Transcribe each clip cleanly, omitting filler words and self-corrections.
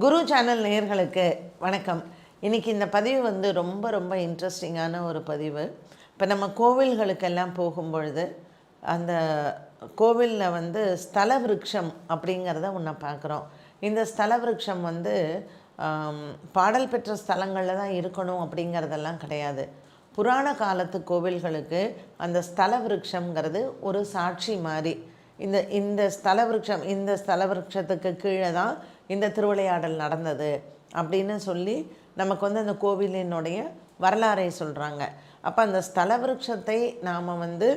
குரு channel நேயர்களுக்கு வணக்கம். இன்றைக்கி இந்த பதிவு வந்து ரொம்ப ரொம்ப இன்ட்ரெஸ்டிங்கான ஒரு பதிவு. இப்போ நம்ம கோவில்களுக்கெல்லாம் போகும்பொழுது அந்த கோவிலில் வந்து ஸ்தல விருட்சம் அப்படிங்கிறத ஒன்று பார்க்குறோம். இந்த ஸ்தல விருட்சம் வந்து பாடல் பெற்ற ஸ்தலங்களில் தான் இருக்கணும் அப்படிங்கிறதெல்லாம் கிடையாது. புராண காலத்து கோவில்களுக்கு அந்த ஸ்தல விருட்சம்ங்கிறது ஒரு சாட்சி மாதிரி. இந்த இந்த ஸ்தல விருட்சத்துக்கு கீழே தான் இந்த திருவிளையாடல் நடந்தது அப்படின்னு சொல்லி நமக்கு வந்து அந்த கோவிலினுடைய வரலாறை சொல்கிறாங்க. அப்போ அந்த ஸ்தல விருட்சத்தை நாம் வந்து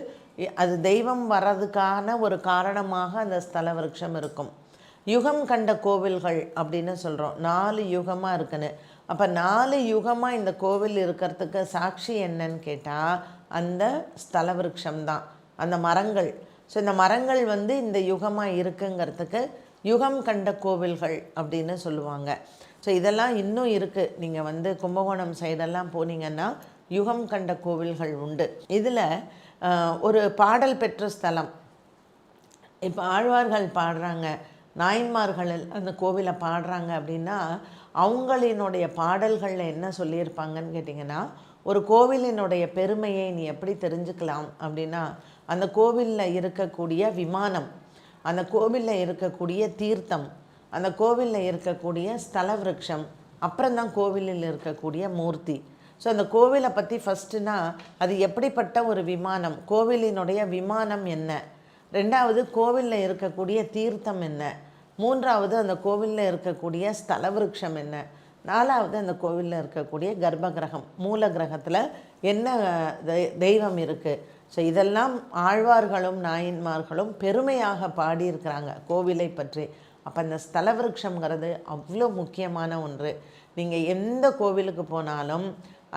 அது தெய்வம் வர்றதுக்கான ஒரு காரணமாக அந்த ஸ்தல விருட்சம் இருக்கும். யுகம் கண்ட கோவில்கள் அப்படின்னு சொல்கிறோம். 4 யுகமாக இருக்குன்னு. அப்போ 4 யுகமாக இந்த கோவில் இருக்கிறதுக்கு சாட்சி என்னன்னு கேட்டால் அந்த ஸ்தல விருட்சம்தான், அந்த மரங்கள். ஸோ இந்த மரங்கள் வந்து இந்த யுகமாக இருக்குங்கிறதுக்கு யுகம் கண்ட கோவில்கள் அப்படின்னு சொல்லுவாங்க. ஸோ இதெல்லாம் இன்னும் இருக்குது. நீங்கள் வந்து கும்பகோணம் சைடெல்லாம் போனீங்கன்னா யுகம் கண்ட கோவில்கள் உண்டு. இதில் ஒரு பாடல் பெற்ற ஸ்தலம். இப்போ ஆழ்வார்கள் பாடுறாங்க, நாயன்மார்கள் அந்த கோவிலை பாடுறாங்க அப்படின்னா அவங்களினுடைய பாடல்களில் என்ன சொல்லியிருப்பாங்கன்னு கேட்டிங்கன்னா, ஒரு கோவிலினுடைய பெருமையை நீ எப்படி தெரிஞ்சுக்கலாம் அப்படின்னா, அந்த கோவிலில் இருக்கக்கூடிய விமானம், அந்த கோவிலில் இருக்கக்கூடிய தீர்த்தம், அந்த கோவிலில் இருக்கக்கூடிய ஸ்தல விருட்சம், அப்புறம்தான் கோவிலில் இருக்கக்கூடிய மூர்த்தி. ஸோ அந்த கோவிலை பற்றி ஃபஸ்ட்டுனா அது எப்படிப்பட்ட ஒரு விமானம், கோவிலினுடைய விமானம் என்ன, ரெண்டாவது கோவிலில் இருக்கக்கூடிய தீர்த்தம் என்ன, மூன்றாவது அந்த கோவிலில் இருக்கக்கூடிய ஸ்தல விருட்சம் என்ன, நாலாவது அந்த கோவிலில் இருக்கக்கூடிய கர்ப்ப கிரகம், மூல கிரகத்தில் என்ன தெய்வம் இருக்குது. ஸோ இதெல்லாம் ஆழ்வார்களும் நாயன்மார்களும் பெருமையாக பாடியிருக்கிறாங்க கோவிலை பற்றி. அப்போ அந்த ஸ்தல விருட்சம்ங்கிறது அவ்வளோ முக்கியமான ஒன்று. நீங்கள் எந்த கோவிலுக்கு போனாலும்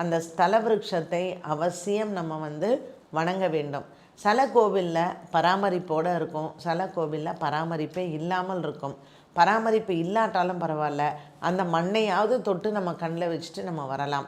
அந்த ஸ்தல விருட்சத்தை அவசியம் நம்ம வந்து வணங்க வேண்டும். சில கோவிலில் பராமரிப்போடு இருக்கும், சில கோவிலில் பராமரிப்பே இல்லாமல் இருக்கும். பராமரிப்பு இல்லாட்டாலும் பரவாயில்ல, அந்த மண்ணையாவது தொட்டு நம்ம கண்ணில் வச்சுட்டு நம்ம வரலாம்.